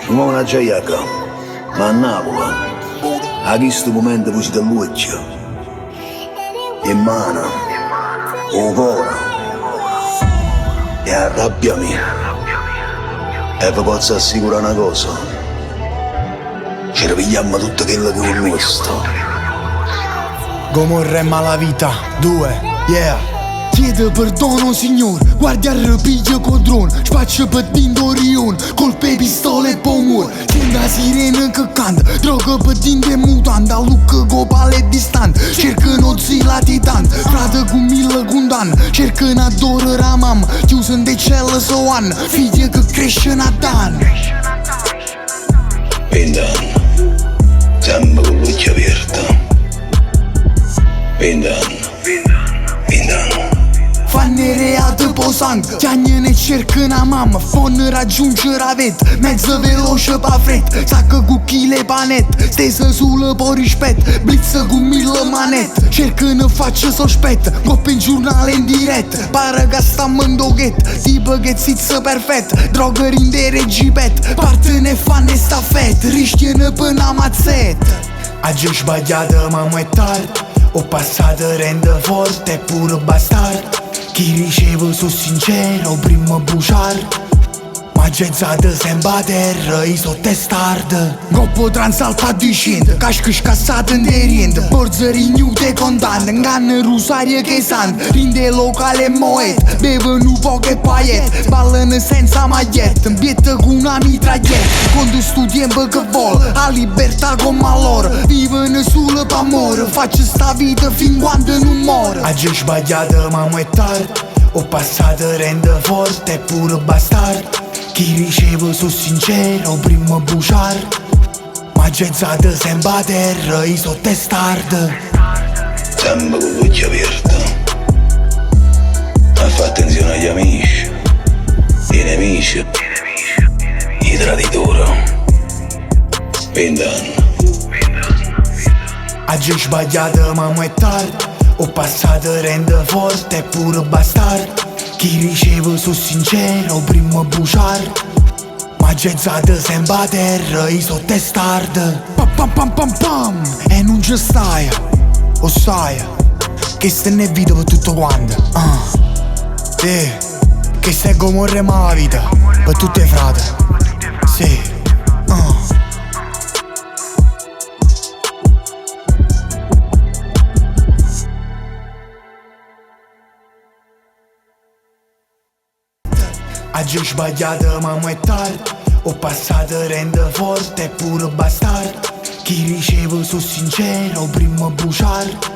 Non una giaiaca, ma a Napoli, a questo momento poi si da luce, e mana, o cuore, e arrabbiami. E vi posso assicurare una cosa, ci ripigliamo tutto quello che è il nostro. Gomorra e malavita, 2, yeah. Chiede perdono signor, guardi a ripiglio con drone, spaccia per d'Orion, colpe pistole e pomor. Sente la sirena che canta, droga per dinte mutante, a look con pale distante, cercano zila titan, frate con 1000 condanne, cercano adorare la mamma, chiuso in de celle so anni, figlie che crescono a danni. 20 anni, sempre con l'occhio aperto. 20 anni, 20 anni. Fanno reati posang, chiagno ne cercano a mamma, fanno raggiungere la vet, mezzo veloce pa fret, sacca cu chile panet, stesa sul po' rispetto, blitz cu 1000 manet, cercano faccia sospetta, coppe in giornale in diretta, pare che stiamo in doghet, tipo che zizza perfetta, drogher in de regipet, parte ne fanno staffetta, rischiano per una mazzetta. Oggi sbagliato ma mo' è tardi, ho passato rende forte e pure bastard. Chi riceve so sincero prima bruciar, ma gezzate sempre a terra i so testard. Goppo transalpa di scende, casca scassata in derriente, borze rignute condanne, inganne rosarie che sanno, rinde locale e moet, bevono poche paillette, ballano senza magliette, impietta con una mitraglietta, quando sto tempo che vuole, a libertà come loro, vivono solo per amore, faccio sta vita fin quando non muore. Oggi sbagliato ma mo' è tardi, ho passato rende forte e pure bastard. Chi riceve so sincero prima bruciar, ma gezzate sempre a terra i so testard. Sempre con l'occhio aperto. Ma fa attenzione agli amici, ai nemici, i traditori. 20 anni. Oggi sbagliato ma mo' è tardi, ho passato rende forte e pure bastard. Chi riceve so sincero prima bruciar, ma gezzate sempre a terra i so testard. Pam pam pam pam pam, e non ci stai, o sai, che se ne è vita per tutto quanto. Che stai Gomorra e malavita, per tutte le frate. Sì. Oggi sbagliato ma mo' è tardi, ho passato rende forte e pure bastard. Chi riceve so sincero prima bruciar,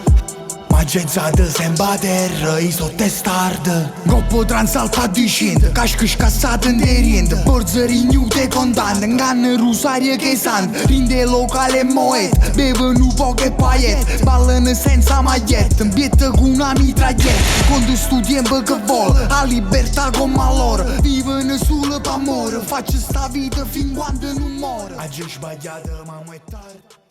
ma gezzate sempre a terra i so testard. Goppo transalpa di scende, casca scassata in derriente, borze rignute condanne, inganne rosarie che sanno, rinde locale e moet, bevono poche paillette, ballano senza magliette, impietta con una mitraglietta, quando sto tempo che vuole, a libertà come loro, vivono solo per amore, faccio sta vita fin quando non muore. Oggi sbagliato ma mo' è tardi.